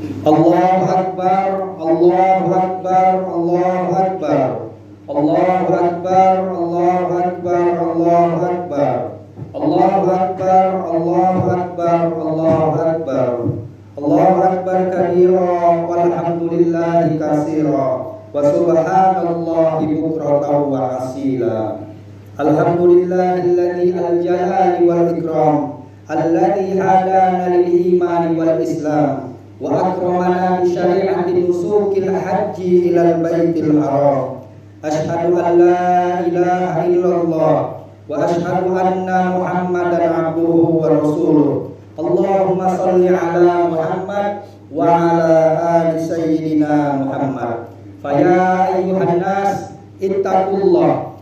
Allahu Akbar, Allahu Akbar, Allahu Akbar. Allahu Akbar, Allahu Akbar, Allahu Akbar. Allahu Akbar, Allahu Akbar, Allahu Akbar. Allahu Akbar kabira walhamdulillahi katsira wa subhanallahi bukratan wa asila. Alhamdulillahilladzi al-jalali wal ikram alladzi hadana lil imani wal islam wa akramana bi syari'ati nusukil haji ilal baitil haram. Asyhadu an la ilaha illallah wa asyhadu anna Muhammadan abduhu wa rasuluh. Allahumma shalli ala Muhammad wa ala ali sayyidina Muhammad. Faya ayyuhan nas ittaqullah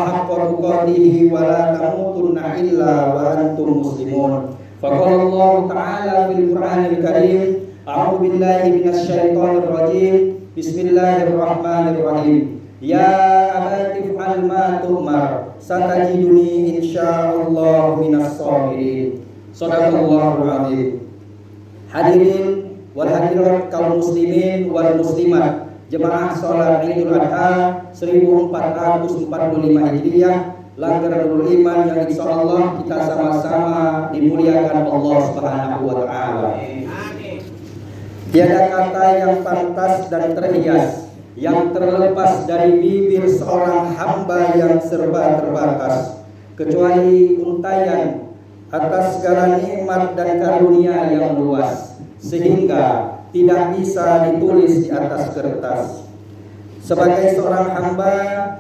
haqqa tuqatih wa la tamutunna illa wa antum muslimun. Faqala Allah ta'ala fil Qur'anil Karim, a'udzu billahi minasy syaithanir rajim. Bismillahirrahmanirrahim. Ya abati fa'al ma tu'mar satajiduni insyaallah minas shabirin. Shadaqallahul azim. Hadirin wal hadirat kaum muslimin wal muslimat, jemaah salat Idul Adha 1445 Hijriah, Langgar-Nurul Iman yang insyaallah kita sama-sama dimuliakan Allah Subhanahu wa taala. Tiada kata yang pantas dan terhias yang terlepas dari bibir seorang hamba yang serba terbatas, kecuali untayan atas segala nikmat dan karunia yang luas, sehingga tidak bisa ditulis di atas kertas. Sebagai seorang hamba,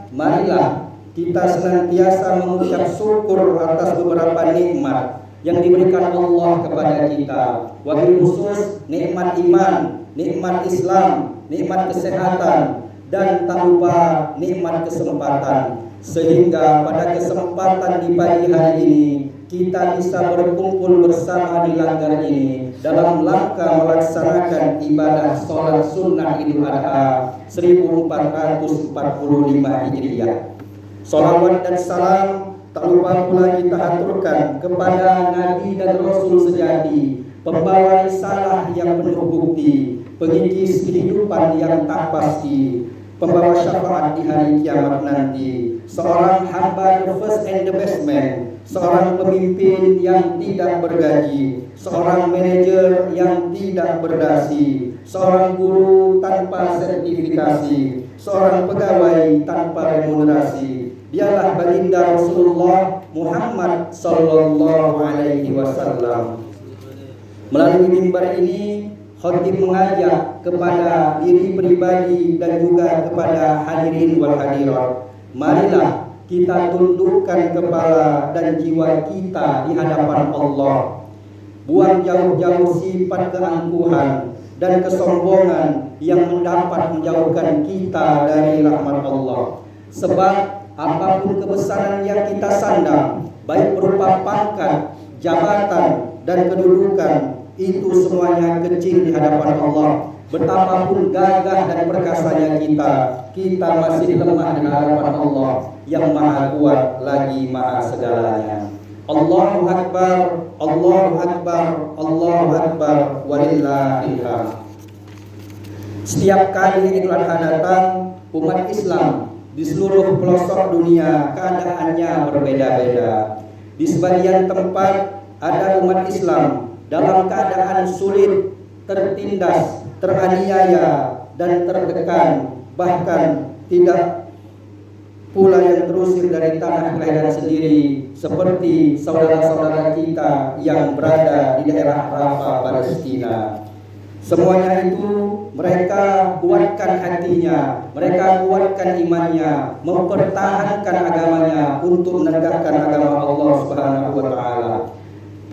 marilah kita senantiasa mengucap syukur atas beberapa nikmat yang diberikan Allah kepada kita. Wabil khusus nikmat iman, nikmat Islam, nikmat kesehatan, dan tak lupa nikmat kesempatan, sehingga pada kesempatan di pagi hari ini kita bisa berkumpul bersama di langgar ini dalam rangka melaksanakan ibadah sholat sunnah Idul Adha 1445 Hijriah. Sholawat dan salam tak lupa pula kita aturkan kepada Nabi dan Rasul sejati, pembawa risalah yang penuh bukti, pengikis kehidupan yang tak pasti, pembawa syafaat di hari kiamat nanti, seorang hamba the first and the best man, seorang pemimpin yang tidak bergaji, seorang manajer yang tidak berdasi, seorang guru tanpa sertifikasi, seorang pegawai tanpa remunerasi. Dialah baginda Rasulullah Muhammad sallallahu alaihi wasallam. Melalui mimbar ini khatib mengajak kepada diri pribadi dan juga kepada hadirin wal hadirat, marilah kita tundukkan kepala dan jiwa kita di hadapan Allah. Buang jauh-jauh sifat keangkuhan dan kesombongan yang mendapat menjauhkan kita dari rahmat Allah. Sebab apapun kebesaran yang kita sandang, baik berupa pangkat, jabatan, dan kedudukan, itu semuanya kecil di hadapan Allah. Betapapun gagah dan perkasanya kita masih lemah di hadapan Allah yang maha kuat lagi maha segalanya. Allahu Akbar, Allahu Akbar, Allahu Akbar, walillahil hamd. Setiap kali Idul Adha datang, umat Islam di seluruh pelosok dunia keadaannya berbeda-beda. Di sebagian tempat ada umat Islam dalam keadaan sulit, tertindas, teraniaya, dan tertekan, bahkan tidak pula yang terusir dari tanah kelahiran sendiri, seperti saudara-saudara kita yang berada di daerah Rafah, Palestina. Semuanya itu mereka kuatkan hatinya, mereka kuatkan imannya, mempertahankan agamanya untuk menegakkan agama Allah Subhanahu wa taala.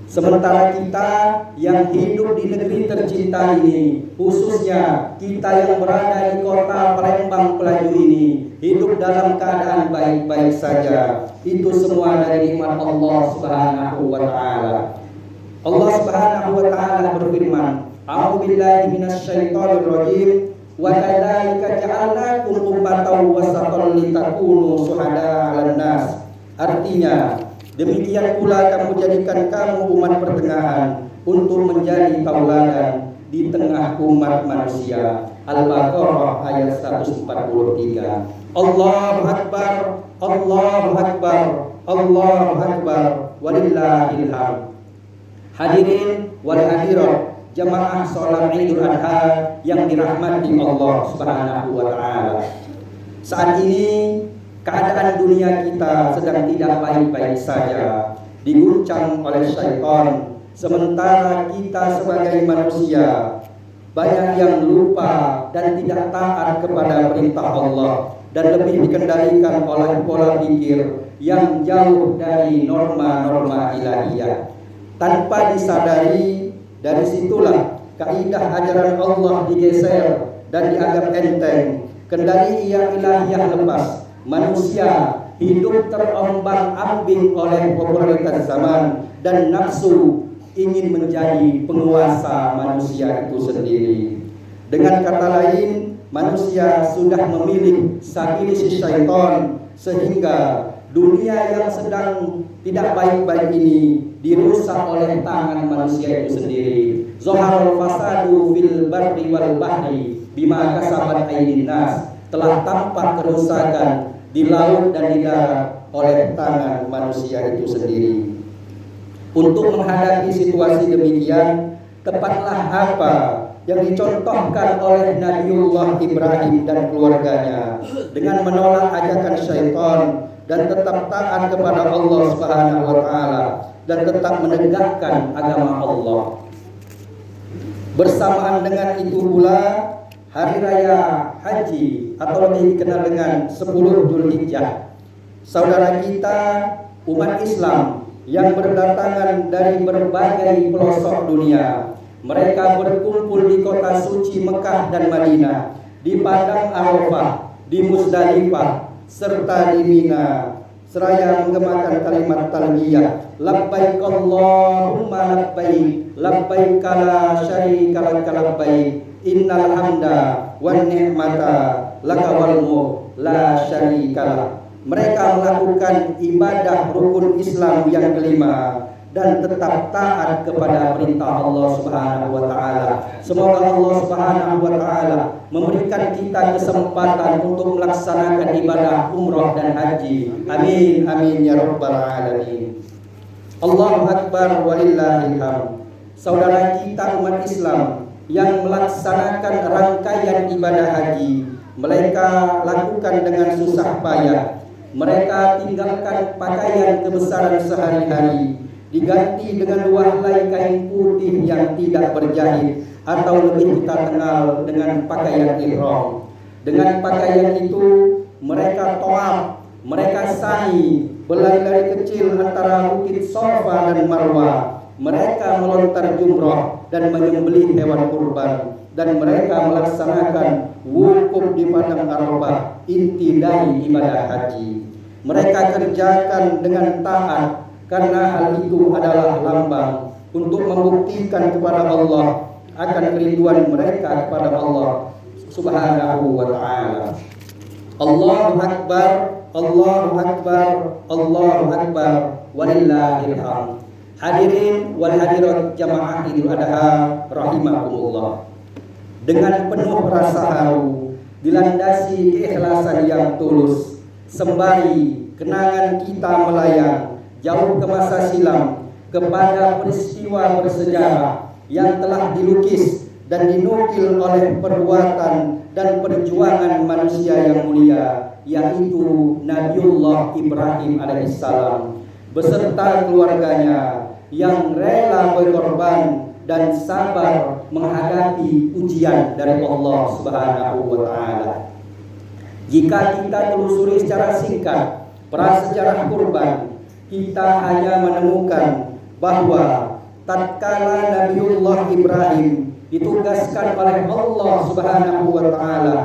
Sementara kita yang hidup di negeri tercinta ini, khususnya kita yang berada di kota Palembang Pelaju ini, hidup dalam keadaan baik-baik saja. Itu semua dari nikmat Allah Subhanahu wa taala. Allah Subhanahu wa taala berfirman, a'udzu billahi minasyaitonir rajim, wa kadzalika ja'alnakum ummatan wasatan litakunu syuhada'a 'alan nas. Artinya, demikian pula kami jadikan kamu umat pertengahan untuk menjadi tauladan di tengah tengah-tengah umat manusia. Al-Baqarah ayat 143. Allahu Akbar, Allahu Akbar, Allahu Akbar, walillahil hamd. Hadirin wal hadirat, jamaah sholat Idul Adha yang dirahmati Allah Subhanahu wa taala. Saat ini keadaan dunia kita sedang tidak baik-baik saja, diguncang oleh syaitan. Sementara kita sebagai manusia banyak yang lupa dan tidak taat kepada perintah Allah dan lebih dikendalikan oleh pola pikir yang jauh dari norma-norma ilahiyah. Tanpa disadari, dari situlah kaidah ajaran Allah digeser dan dianggap enteng. Kendali yang ilahiyah lepas. Manusia hidup terombang-ambing oleh popularitas zaman dan nafsu ingin menjadi penguasa manusia itu sendiri. Dengan kata lain, manusia sudah memilih sabili syaitan, sehingga dunia yang sedang tidak baik-baik ini dirusak oleh tangan manusia itu sendiri. Zaharul fasadu fil barri wal bahri bima kasabat aydin nas. Telah tampak kerusakan di laut dan di darat oleh tangan manusia itu sendiri. Untuk menghadapi situasi demikian, tepatlah apa yang dicontohkan oleh Nabiullah Ibrahim dan keluarganya dengan menolak ajakan syaitan dan tetap taat kepada Allah Subhanahu wa taala dan tetap menegakkan agama Allah. Bersamaan dengan itu pula hari raya haji atau lebih dikenal dengan 10 Dzulhijjah. Saudara kita umat Islam yang berdatangan dari berbagai pelosok dunia, mereka berkumpul di kota suci Mekah dan Madinah, di padang Arafah, di Muzdalifah, serta di Mina, seraya menggemakan kalimat talbiyah, labbaik Allahumma labbaik, labbaik la syarika lak labbaik, innal hamda wan ni'mata laka wal mulk la syarikalah. Mereka melakukan ibadah rukun Islam yang kelima dan tetap taat kepada perintah Allah Subhanahu wa taala. Semoga Allah Subhanahu wa taala memberikan kita kesempatan untuk melaksanakan ibadah umrah dan haji. Amin amin ya rabbal alamin. Allahu akbar walillahil hamd. Saudara kita umat Islam yang melaksanakan rangkaian ibadah haji, mereka lakukan dengan susah payah. Mereka tinggalkan pakaian kebesaran sehari-hari, diganti dengan 2 helai kain putih yang tidak berjahit, atau lebih kita kenal dengan pakaian ihram. Dengan pakaian itu mereka tawaf, mereka sa'i, berlari-lari kecil antara bukit Safa dan Marwah. Mereka melontar jumrah dan menyembelih hewan kurban, dan mereka melaksanakan wukuf di padang Arafah, inti dari ibadah haji. Mereka kerjakan dengan taat karena hal itu adalah lambang untuk membuktikan kepada Allah akan kerinduan mereka kepada Allah Subhanahu wa taala. Allahu akbar, Allahu akbar, Allahu akbar, walillahil hamd. Hadirin wal hadirat jamaah Idul Adha rahimakumullah. Dengan penuh rasa haru, dilandasi keikhlasan yang tulus, sembari kenangan kita melayang jauh ke masa silam kepada peristiwa bersejarah yang telah dilukis dan dinukil oleh perbuatan dan perjuangan manusia yang mulia, yaitu Nabiullah Ibrahim alaihissalam beserta keluarganya yang rela berkorban dan sabar menghadapi ujian dari Allah Subhanahu wa taala. Jika kita telusuri secara singkat prasejarah kurban, kita hanya menemukan bahwa tatkala Nabiullah Ibrahim ditugaskan oleh Allah Subhanahu wa taala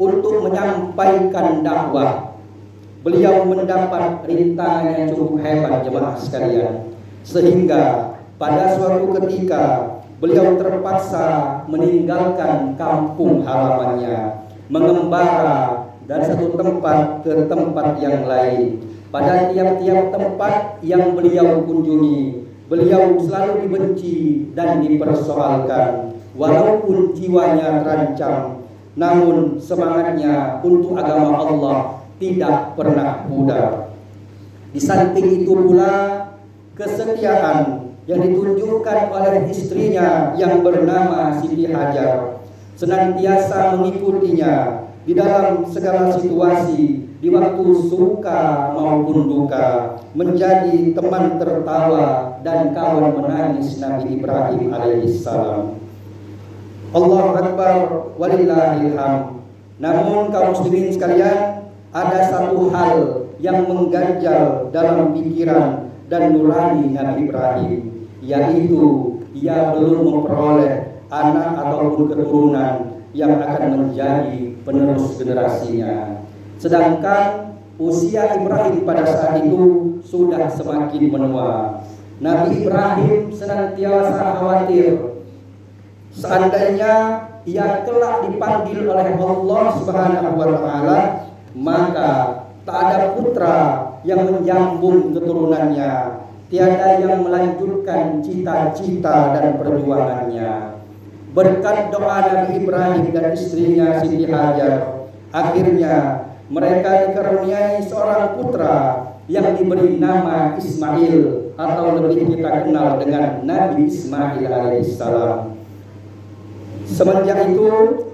untuk menyampaikan dakwah, beliau mendapat rintangan yang cukup hebat jemaah sekalian, sehingga pada suatu ketika beliau terpaksa meninggalkan kampung halamannya, mengembara dari satu tempat ke tempat yang lain. Pada tiap-tiap tempat yang beliau kunjungi, beliau selalu dibenci dan dipersoalkan. walaupun jiwanya terancam, namun semangatnya untuk agama Allah tidak pernah pudar. Di samping itu pula kesetiaan yang ditunjukkan oleh istrinya yang bernama Siti Hajar, senantiasa mengikutinya di dalam segala situasi, di waktu suka maupun duka, menjadi teman tertawa dan kawan menangis Nabi Ibrahim alaihissalam. Allahu Akbar walillahil hamd. Namun kaum muslimin sekalian, ada satu hal yang mengganjal dalam pikiran dan nurani Nabi Ibrahim, yaitu ia belum memperoleh anak ataupun keturunan yang akan menjadi penerus generasinya. Sedangkan usia Ibrahim pada saat itu sudah semakin menua. Nabi Ibrahim senantiasa khawatir seandainya ia kelak dipanggil oleh Allah Subhanahu wa taala, maka tak ada putra yang menyambung keturunannya, tiada yang melanjutkan cita-cita dan perjuangannya. Berkat doa Nabi Ibrahim dan istrinya Siti Hajar, akhirnya mereka dikaruniai seorang putra yang diberi nama Ismail, atau lebih kita kenal dengan Nabi Ismail alaihissalam. Semenjak itu,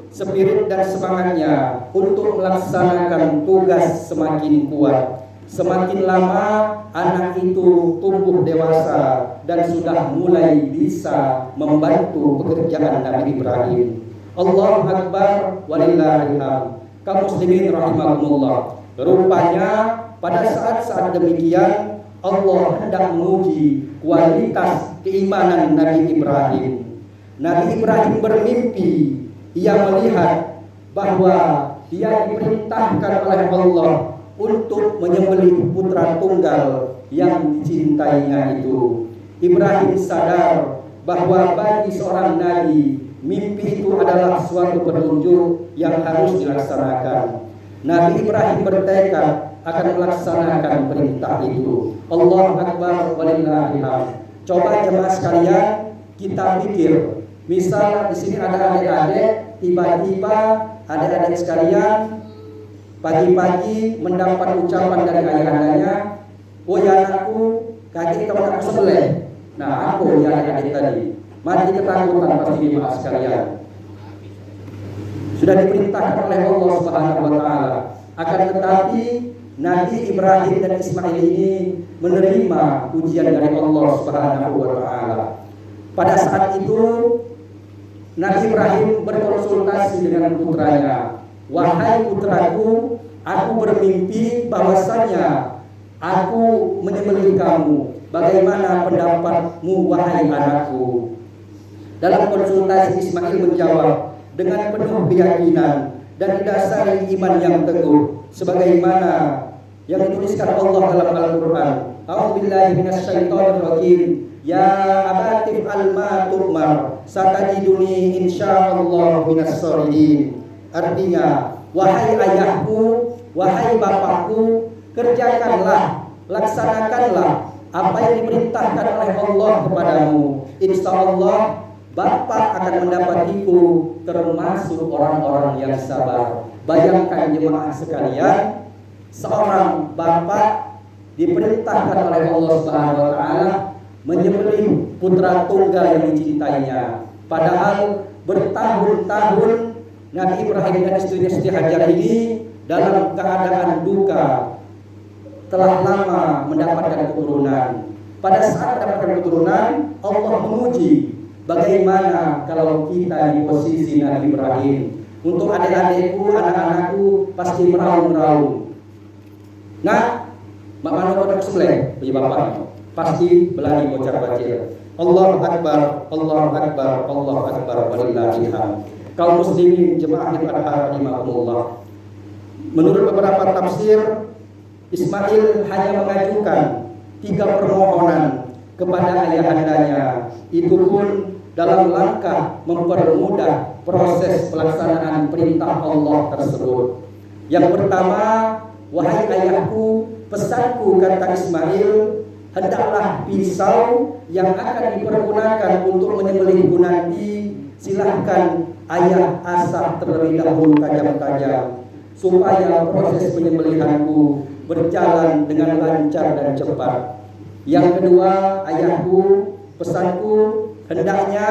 spirit dan semangatnya untuk melaksanakan tugas semakin kuat. Semakin lama anak itu tumbuh dewasa dan sudah mulai bisa membantu pekerjaan Nabi Ibrahim. Allahu Akbar walillahil hamd. Kaum muslimin rahimakumullah. Rupanya pada saat-saat demikian Allah hendak menguji kualitas keimanan Nabi Ibrahim. Nabi Ibrahim bermimpi, ia melihat bahwa dia diperintahkan oleh Allah untuk menyembelih putra tunggal yang dicintainya itu. Ibrahim sadar bahwa bagi seorang nabi, mimpi itu adalah suatu petunjuk yang harus dilaksanakan. Nabi Ibrahim bertekad akan melaksanakan perintah itu. Allahu Akbar walillahil hamd. Coba jemaah sekalian kita pikir, misal di sini ada adik-adik, tiba-tiba adik-adik sekalian pagi-pagi mendapat ucapan dari ayahnya, "Oh ya anakku, kaki kamu aku sebelah." Nah, aku ya adik-adik tadi mati ketakutan pasti jemaah sekalian. Sudah diperintahkan oleh Allah Subhanahu wa taala. Akan tetapi Nabi Ibrahim dan Ismail ini menerima ujian dari Allah Subhanahu wa taala. Pada saat itu Nabi Ibrahim berkonsultasi dengan putranya. "Wahai putraku, aku bermimpi bahwasanya aku menyembelih kamu. Bagaimana pendapatmu wahai anakku?" Dalam konsultasi Ismail menjawab dengan penuh keyakinan dan didasari iman yang teguh, sebagaimana yang dituliskan Allah dalam Al-Quran. A'udzubillahi minasyaitonir rajim. Ya abatif alma tu'mar satajiduni insyaallah minas sholihin. Artinya, wahai ayahku, wahai bapakku, kerjakanlah, laksanakanlah apa yang diperintahkan oleh Allah kepadamu. Insyaallah bapak akan mendapatiku termasuk orang-orang yang sabar. Bayangkan jemaah sekalian, seorang bapak diperintahkan oleh Allah Subhanahu wa taala menyembelih putra tunggal yang dicintainya. Padahal bertahun-tahun Nabi Ibrahim dan istrinya Siti Hajar ini dalam keadaan duka, telah lama mendapatkan keturunan. Pada saat mendapatkan keturunan, Allah menguji bagaimana kalau kita di posisi Nabi Ibrahim. Untuk adik-adikku, anak-anakku pasti meraung-raung. Nah, mak mana kau sebelah punya bapaknya, pasti berlari bocah-bocah. Allahu Akbar, Allahu Akbar, Allahu Akbar, walillahil hamd. Kaum muslimin jemaah rahimahumullah. Menurut beberapa tafsir, Ismail hanya mengajukan 3 permohonan kepada ayahandanya. Itu pun dalam langkah mempermudah proses pelaksanaan perintah Allah tersebut. Yang pertama, wahai ayahku, pesanku, kata Ismail, hendaklah pisau yang akan dipergunakan untuk menyembelihku nanti silahkan ayah asah terlebih dahulu tajam-tajam, supaya proses penyembelihanku berjalan dengan lancar dan cepat. Yang kedua, ayahku, pesanku, hendaknya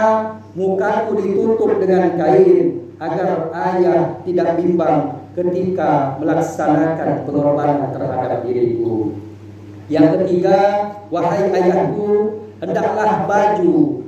mukaku ditutup dengan kain agar ayah tidak bimbang ketika melaksanakan pengorbanan terhadap diriku. Yang ketiga, wahai ayahku, hendaklah baju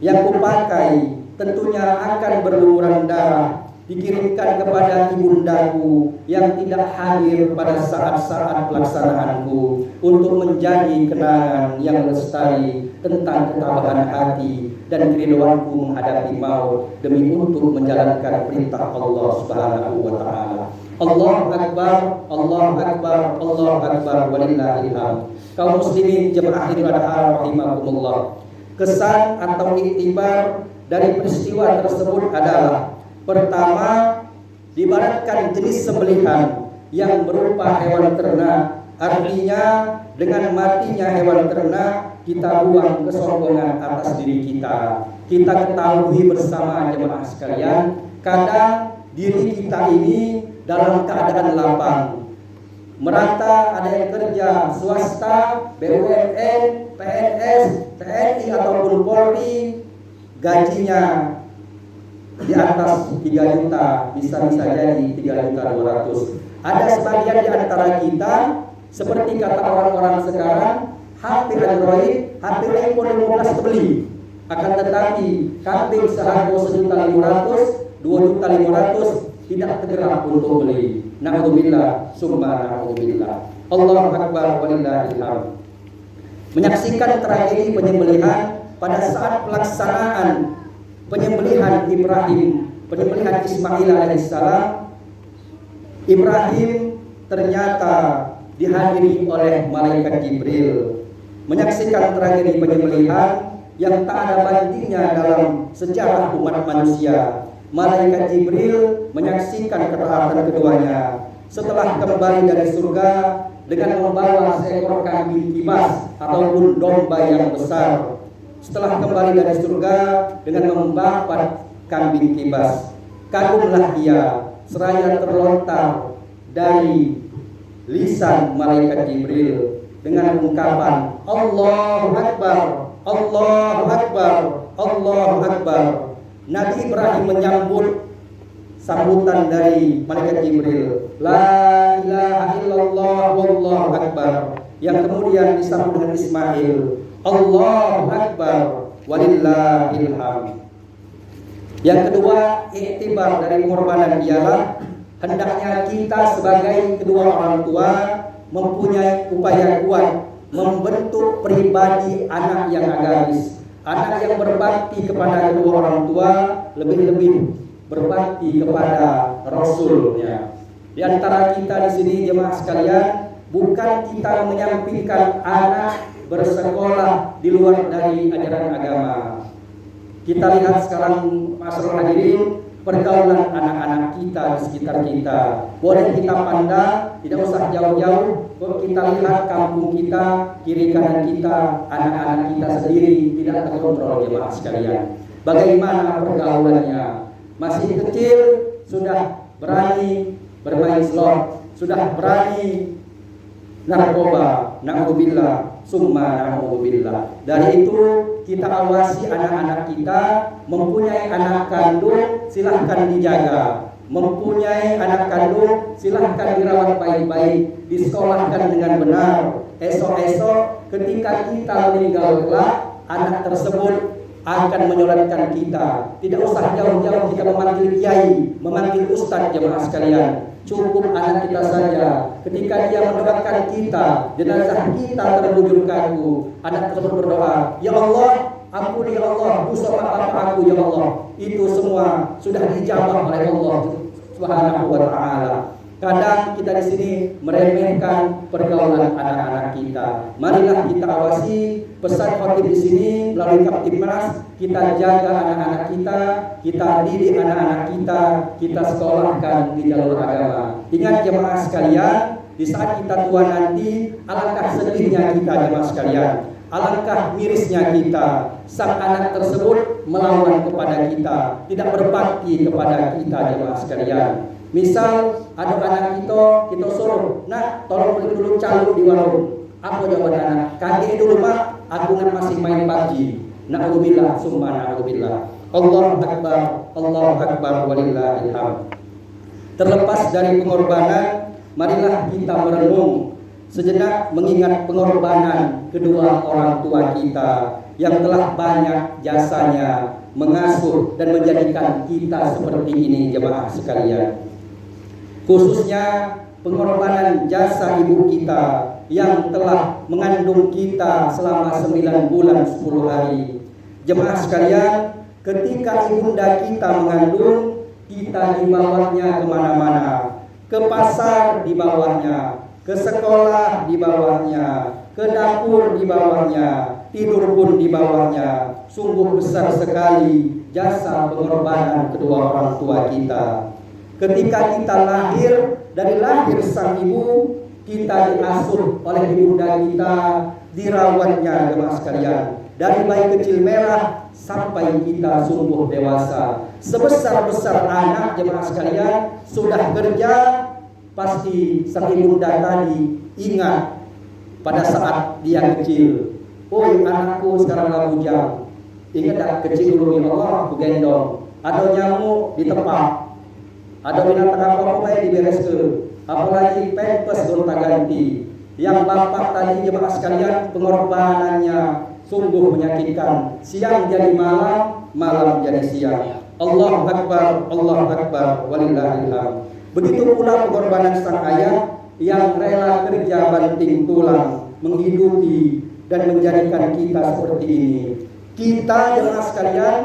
yang kupakai tentunya akan berlumuran darah dikirimkan kepada ibundaku yang tidak hadir pada saat-saat pelaksanaanku untuk menjadi kenangan yang lestari tentang ketabahan hati dan kerinduanku menghadapi maut demi untuk menjalankan perintah Allah Subhanahu wa taala. Allahu akbar, Allahu akbar, Allahu akbar, walillahil hamd. Kaum muslimin jemaah Idul Adha rahimakumullah. Kesan atau iktibar dari peristiwa tersebut adalah: pertama, diibaratkan jenis sembelihan yang berupa hewan ternak. Artinya dengan matinya hewan ternak, kita buang kesombongan atas diri kita. Kita ketahui bersama jemaah sekalian, kadang diri kita ini dalam keadaan lapang, merata, ada yang kerja swasta, BUMN, PNS, TNI ataupun Polri, gajinya di atas 3 juta, bisa jadi 3.200.000. Ada sebagian di antara kita, seperti kata orang-orang sekarang, HP Android, HP iPhone 15 kebeli. Akan tetapi kambing seharga 1.500.000, 2.500.000 tidak tergerak untuk beli. Na'udzubillah, summa na'udzubillah. Allahu akbar, walillahil hamd. Menyaksikan tragedi penyembelihan pada saat pelaksanaan penyembelihan penyembelihan Ismail alaihissalam, Ibrahim ternyata dihadiri oleh malaikat Jibril. Menyaksikan tragedi penyembelihan yang tak ada bandingnya dalam sejarah umat manusia. Malaikat Jibril menyaksikan ketaatan keduanya setelah kembali dari surga dengan membawa seekor kambing kibas ataupun domba yang besar. Setelah kembali dari surga dengan membawa kambing kibas, kagumlah ia seraya terlontar dari lisan malaikat Jibril dengan ungkapan Allahu Akbar, Allahu Akbar, Allahu Akbar. Nabi Ibrahim menyambut sambutan dari malaikat Jibril, La ilaha illallah wallahu akbar, yang kemudian disambut dengan Ismail, Allahu akbar walillahil hamd. Yang kedua, iktibar dari pengorbanan ialah hendaknya kita sebagai kedua orang tua mempunyai upaya kuat membentuk pribadi anak yang agamis. Anak yang berbakti kepada kedua orang tua, lebih-lebih berbakti kepada Rasulnya. Di antara kita di sini jemaah sekalian, bukan kita menyampingkan anak bersekolah di luar dari ajaran agama. Kita lihat sekarang, masyarakat hadirin, pergaulan anak-anak kita di sekitar kita. Boleh kita pandang, tidak usah jauh-jauh. Kita lihat kampung kita, kiri kanan kita, anak-anak kita sendiri tidak terkontrol jemaah sekalian. Bagaimana pergaulannya? Masih kecil sudah berani bermain slot, sudah berani narkoba. Na'udzubillah, summa na'udzubillah. Dari itu kita awasi anak-anak kita. Mempunyai anak kandung, silahkan dijaga. Mempunyai anak kandung, silahkan dirawat baik-baik, disekolahkan dengan benar. Esok-esok ketika kita meninggal kelak, anak tersebut akan menyolatkan kita. Tidak usah jauh-jauh kita memanggil kiai, memanggil ustadz jemaah sekalian. Cukup anak kita saja. Ketika dia mendoakan kita, jenazah kita terbujur kaku, anak tersebut berdoa, Ya Allah, ampuni ya Allah dosa bapak aku ya Allah. Itu semua sudah dijawab oleh Allah Subhanahu wa taala. Kadang kita di sini meremehkan pergaulan anak-anak kita. Marilah kita awasi pesan khotib di sini melalui Kaptimnas. Kita jaga anak-anak kita didik anak-anak kita sekolahkan di jalur agama. Ingat jemaah sekalian, di saat kita tua nanti, alangkah sedihnya kita jemaah sekalian. alangkah mirisnya kita. Sang anak tersebut melawan kepada kita, tidak berbakti kepada kita jemaah sekalian. Misal ada anak kita suruh, nah tolong beli dulu caluk di warung. Apa jawaban anak? Kaki dulu mak, aku kan masih main PUBG. Na'udzubillah, summa na'udzubillah. Allahu Akbar, walillahil hamd. Terlepas dari pengorbanan, marilah kita merenung sejenak mengingat pengorbanan kedua orang tua kita yang telah banyak jasanya mengasuh dan menjadikan kita seperti ini jemaah sekalian. Khususnya pengorbanan jasa ibu kita yang telah mengandung kita selama 9 bulan 10 hari. Jemaah sekalian, ketika ibunda kita mengandung, kita dibawanya kemana-mana, ke pasar dibawanya, ke sekolah dibawanya, ke dapur dibawanya, tidur pun dibawanya. Sungguh besar sekali jasa pengorbanan kedua orang tua kita. Ketika kita lahir, dari lahir sang ibu, kita diasuh oleh ibunda kita, dirawatnya jemaah sekalian. Dari bayi kecil merah sampai kita sungguh dewasa. Sebesar-besar anak jemaah sekalian sudah kerja, pasti sang ibunda tadi ingat pada saat dia kecil. Oi anakku sekarang lah bujang. Ingat tak kecil dulu ya Allah aku gendong. Ada nyamuk di tempat. Ada binatang apa-apa baik dibereskan. Apalagi pempes gonta ganti. Yang bapak tadi jemaah sekalian pengorbanannya sungguh menyakitkan. Siang jadi malam, malam jadi siang. Allahu Akbar, walillahil hamd. Begitu pula pengorbanan sang ayah yang rela kerja banting tulang menghidupi dan menjadikan kita seperti ini. Kita jemaah sekalian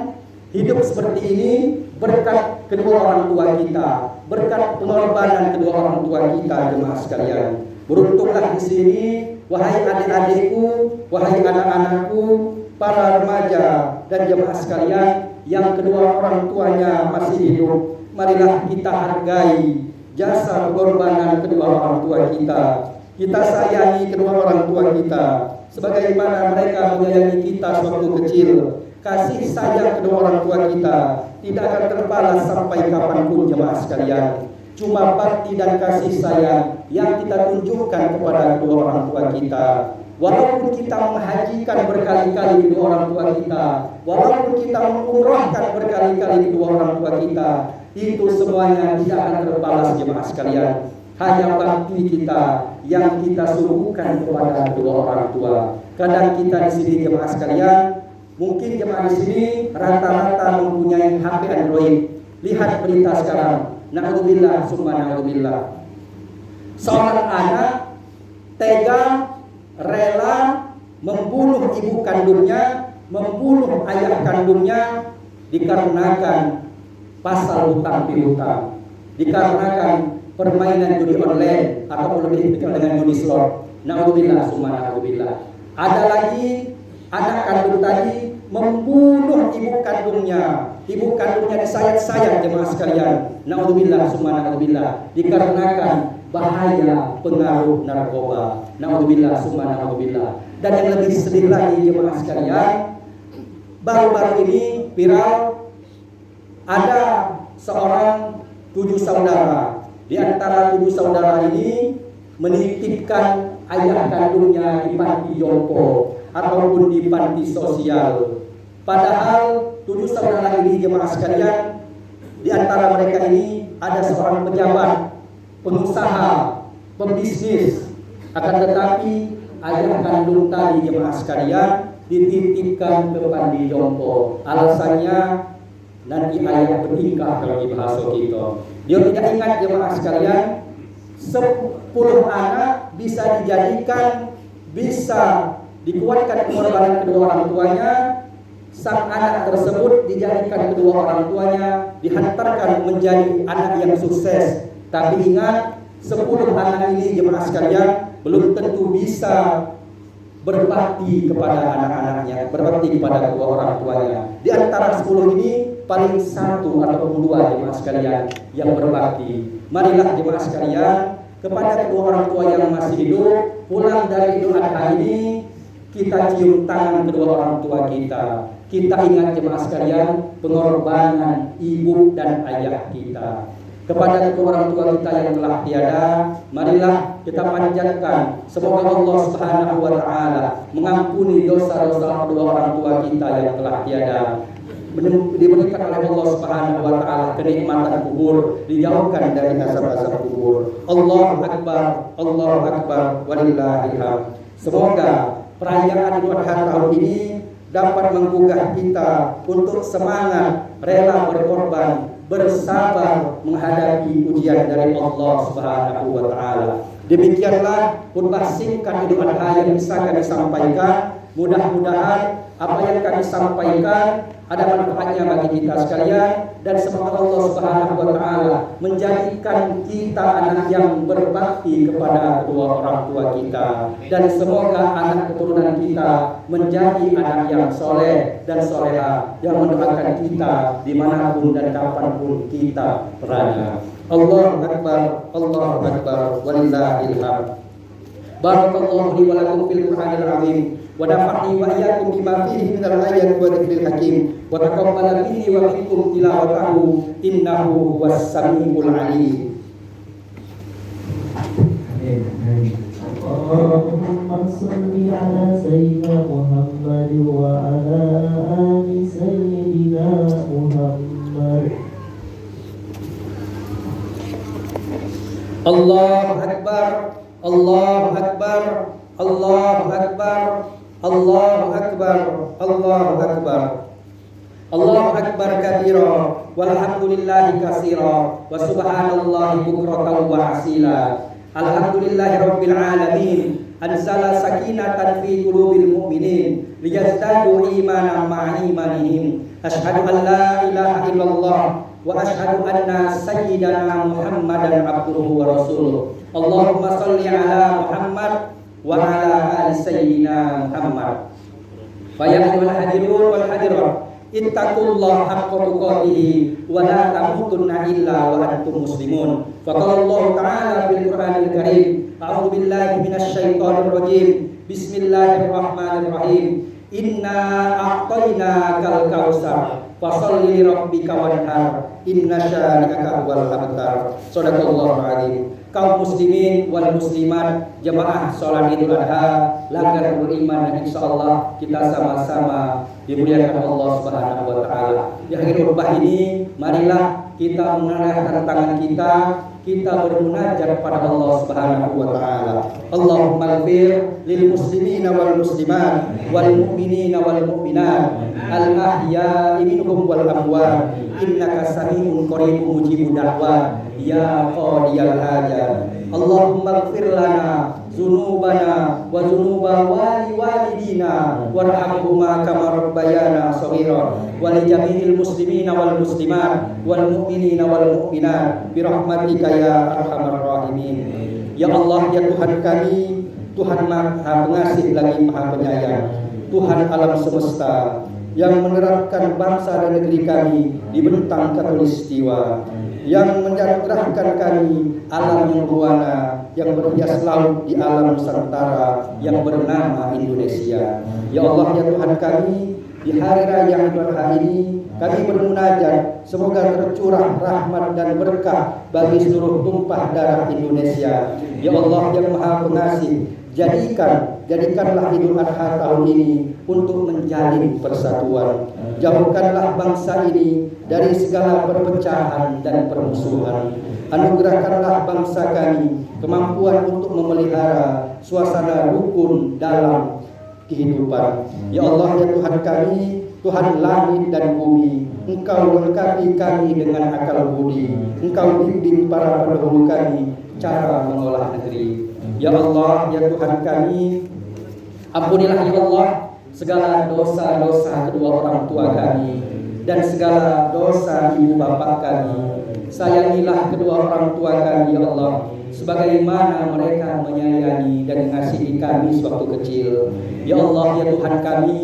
hidup seperti ini berkat kedua orang tua kita, berkat pengorbanan kedua orang tua kita jemaah sekalian. Beruntunglah di sini wahai adik-adikku, wahai anak-anakku, para remaja dan jemaah sekalian yang kedua orang tuanya masih hidup. Marilah kita hargai jasa pengorbanan kedua orang tua kita. Kita sayangi kedua orang tua kita sebagaimana mereka menyayangi kita sewaktu kecil. Kasih sayang kedua orang tua kita tidak akan terbalas sampai kapanpun jemaah sekalian. Cuma bakti dan kasih sayang yang kita tunjukkan kepada kedua orang tua kita. Walaupun kita menghajikan berkali-kali kedua orang tua kita, walaupun kita mengumrahkan berkali-kali kedua orang tua kita, itu semuanya tidak akan terbalas jemaah sekalian. Hanya bakti kita yang kita suguhkan kepada kedua orang tua. Kadang kita di sini jemaah sekalian, mungkin jemaah di sini rata-rata mempunyai HP Android. Lihat berita sekarang. Na'udzubillah, summa na'udzubillah. Seorang anak tega rela membunuh ibu kandungnya, membunuh ayah kandungnya dikarenakan pasal hutang piutang, dikarenakan permainan judi online atau lebih dikenal dengan judi slot. Na'udzubillah, summa na'udzubillah. Ada lagi anak kandung tadi membunuh ibu kandungnya. Ibu kandungnya disayat-sayat jemaah sekalian. Na'udzubillah, summa na'udzubillah. Dikarenakan bahaya pengaruh narkoba. Na'udzubillah, summa na'udzubillah. Dan yang lebih sedih lagi jemaah sekalian, baru-baru ini viral ada seorang 7 saudara. Di antara 7 saudara ini menitipkan ayah kandungnya di panti jompo ataupun di panti sosial. Padahal 7 saudara ini jemaah sekalian, di antara mereka ini ada seorang pejabat, pengusaha, pembisnis. Akan tetapi ayah kandung tadi jemaah sekalian dititipkan ke panti jompo. Alasannya nanti ayah bertingkah kalau di bahasa kita. Dia tidak ingat jemaah sekalian, 10 anak bisa dijadikan, bisa dikuatkan pengorbanan kedua orang tuanya. Sang anak tersebut dijadikan kedua orang tuanya, dihantarkan menjadi anak yang sukses. Tapi ingat, 10 anak ini jemaah sekalian belum tentu bisa berbakti kepada anak-anaknya, berbakti kepada kedua orang tuanya. Di antara 10 ini paling 1 atau 2 jemaah sekalian yang berbakti. Marilah jemaah sekalian, kepada kedua orang tua yang masih hidup, pulang dari Idul Adha ini kita cium tangan kedua orang tua kita. Kita ingat jemaah sekalian pengorbanan ibu dan ayah kita. Kepada kedua orang tua kita yang telah tiada, marilah kita panjatkan semoga Allah Subhanahu wa taala mengampuni dosa-dosa kedua orang tua kita yang telah tiada. Diberikan oleh Allah Subhanahu wa taala kenikmatan kubur, dijauhkan dari azab-azab kubur. Allahu akbar, Allahu akbar, walillahil hamd. Semoga perayaan Idul Adha tahun ini dapat menggugah kita untuk semangat, rela berkorban, bersabar menghadapi ujian dari Allah Subhanahu wa taala. Demikianlah khutbah singkat Idul Adha yang bisa kami sampaikan. Mudah-mudahan apa yang kami sampaikan ada manfaatnya bagi kita sekalian, dan semoga Allah Subhanahu wa taala menjadikan kita anak yang berbakti kepada kedua orang tua kita, dan semoga anak keturunan kita menjadi anak yang soleh dan soleha yang mendoakan kita dimanapun dan kapanpun kita berada. Allahu akbar, Allahu akbar, walillahil hamd. Barakallahu li wa lakum fil Qur'anil azim wa nafa'ni wa iyyakum bima fihi minal ayati wa dzikril hakim wa taqabbal minni wa minkum tilawatahu innahu huwas samiul alim. Allahumma shalli ala sayyidina Muhammad wa ala ali sayyidina Muhammad. Allahu akbar, Allahu akbar, Allahu akbar, Allahu akbar, Allahu akbar. Allahu akbar kabira walhamdulillahi katsira wa subhanallahi bukratan wa asila. Alhamdulillahi rabbil alamin anzala sakinatan fi qulubil mu'minin liyazdadu imanan ma'a imanihim. Asyhadu an la ilaha illallah wa asyhadu anna sayyidana Muhammadan abduhu wa rasuluh. Allahumma shalli ala Muhammad wa ala ali sayyidina Muhammad. Fa ya ayyuhal hadirun wal hadirat ittaqullaha haqqa tuqatih wa la tamutunna illa wa antum muslimun. Fa qala Allah ta'ala fil Qur'anil Karim, a'udzu billahi minasy syaithanir rajim. Bismillahirrahmanirrahim. Inna a'tainakal kautsar fasholli li rabbika wanhar inna syani'aka huwal abtar. Shadaqallahul azim. Kaum muslimin wal muslimat, jemaah salat Idul Adha, langgar beriman, dan insyaallah kita sama-sama dimuliakan Allah Subhanahu wa taala. Di akhir khutbah ini, marilah kita mengarahkan tangan kita bermunajat pada Allah Subhanahu wa taala. Allahumma ighfir lil muslimina wal muslimat wal mu'minina wal mu'minat al ahya'i minhum wal amwat innaka sami'un qaribun mujibud da'wat ya qadiyal hajat. Allahumma ighfir lana dzunubana wa dzunuba walidina warhamhuma kama rabbayana shaghira wa li jami'il muslimina wal muslimat wal mu'minina wal mu'minat bi rahmatika ya arhamar rahimin. Ya Allah, ya Tuhan kami, Tuhan Maha Pengasih lagi Maha Penyayang, Tuhan alam semesta yang menerapkan bangsa dan negeri kami di bentang khatulistiwa, yang menjadikan kami alam yang berwarna, yang berhias laut di alam Nusantara yang bernama Indonesia. Ya Allah, ya Tuhan kami, di hari raya Idul Adha ini kami bermunajat semoga tercurah rahmat dan berkah bagi seluruh tumpah darah Indonesia. Ya Allah yang Maha Pengasih, jadikanlah Idul Adha tahun ini untuk menjalin persatuan. Jauhkanlah bangsa ini dari segala perpecahan dan permusuhan. Anugerahkanlah bangsa kami kemampuan untuk memelihara suasana rukun dalam kehidupan. Ya Allah, ya Tuhan kami, Tuhan langit dan bumi, Engkau lengkapi kami dengan akal budi, Engkau bimbing para pendahulu kami cara mengolah negeri. Ya Allah, ya Tuhan kami, ampunilah ya Allah segala dosa-dosa kedua orang tua kami dan segala dosa ibu bapak kami. Sayangilah kedua orang tua kami ya Allah, sebagaimana mereka menyayangi dan mengasihi kami sewaktu kecil. Ya Allah, ya Tuhan kami,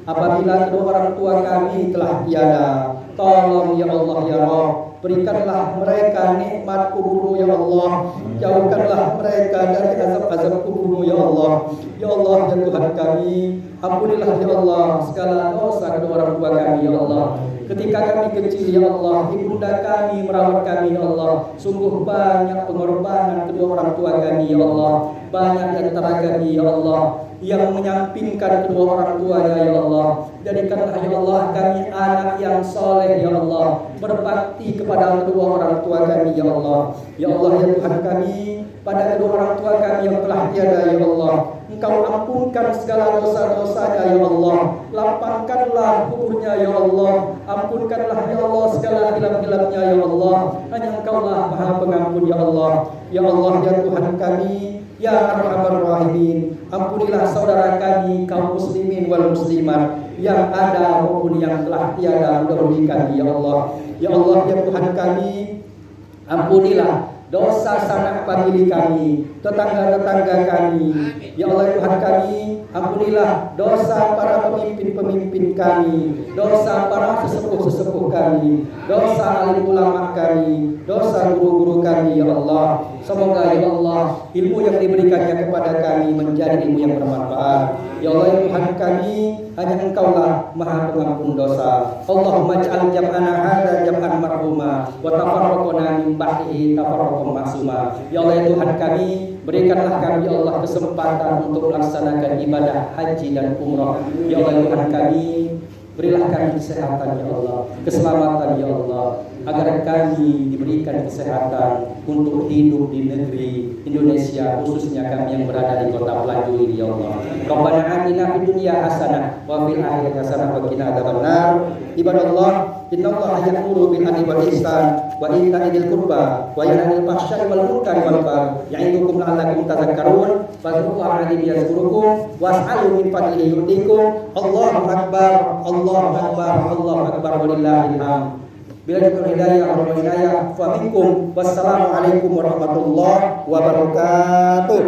apabila kedua orang tua kami telah tiada, tolong ya Allah ya Rabb, berikanlah mereka nikmat kubur-Mu ya Allah, jauhkanlah mereka dari azab-azab kubur-Mu ya Allah. Ya Allah ya Tuhan kami, ampunilah ya Allah segala dosa kedua orang tua kami ya Allah. Ketika kami kecil ya Allah, ibunda kami merawat kami ya Allah. Sungguh banyak pengorbanan kedua orang tua kami ya Allah. Banyak di antara kami ya Allah yang menyampingkan kedua orang tuanya ya Allah. Jadikanlah ya Allah kami anak yang soleh ya Allah, berbakti kepada kedua orang tua kami ya Allah. Ya Allah ya Tuhan kami, pada kedua orang tua kami yang telah tiada ya Allah, Engkau ampunkan segala dosa-dosanya ya Allah. Lapangkanlah kuburnya ya Allah. Ampunkanlah ya Allah segala hilaf-hilafnya ya Allah. Hanya Engkaulah Maha Pengampun ya Allah. Ya Allah ya Tuhan kami, ya Arhamar Rahimin, ampunilah saudara kami kaum muslimin wal muslimat yang ada maupun yang telah tiada mendahului kami ya Allah. Ya Allah ya Tuhan kami, ampunilah dosa sanak famili kami, tetangga-tetangga kami. Ya Allah Tuhan kami, ampunilah dosa para pemimpin-pemimpin kami, dosa para sesepuh-sesepuh kami, dosa alim ulama kami, dosa guru-guru kami ya Allah. Semoga ya Allah ilmu yang diberikannya kepada kami menjadi ilmu yang bermanfaat. Ya Allah ya Tuhan kami, hanya Engkaulah Maha Pengampun dosa. Allahumma ij'al jam'ana hadza jam'an marhuma wa tafarraqna min ba'dihi tafarraqan ma'suma. Ya Allah ya Tuhan kami, berikanlah kami ya Allah kesempatan untuk melaksanakan ibadah haji dan umrah. Ya Allah ya Tuhan kami, berilah kami kesehatan ya Allah, keselamatan ya Allah, agar kami diberikan kesehatan untuk hidup di negeri Indonesia, khususnya kami yang berada di kota Pelaju ini ya Allah. Rabbana atina fid dunya hasanah wa fil akhirati hasanah wa qina adzabannar. Ibadallah, innallaha ya'muru bil adli wal ihsan wa ita'i dzil qurba wa yanha 'anil fahsya'i wal munkari wal baghi ya'idukum la'allakum tadhakkarun. Fadhkurullaha 'azim yazkurukum was'alu min fadlihi yu'tikum. Allahu akbar, Allahu akbar, Allahu akbar walillahil hamd. Bila jatuh hidayah wa hidayah fa minkum. Wassalamualaikum warahmatullahi wabarakatuh.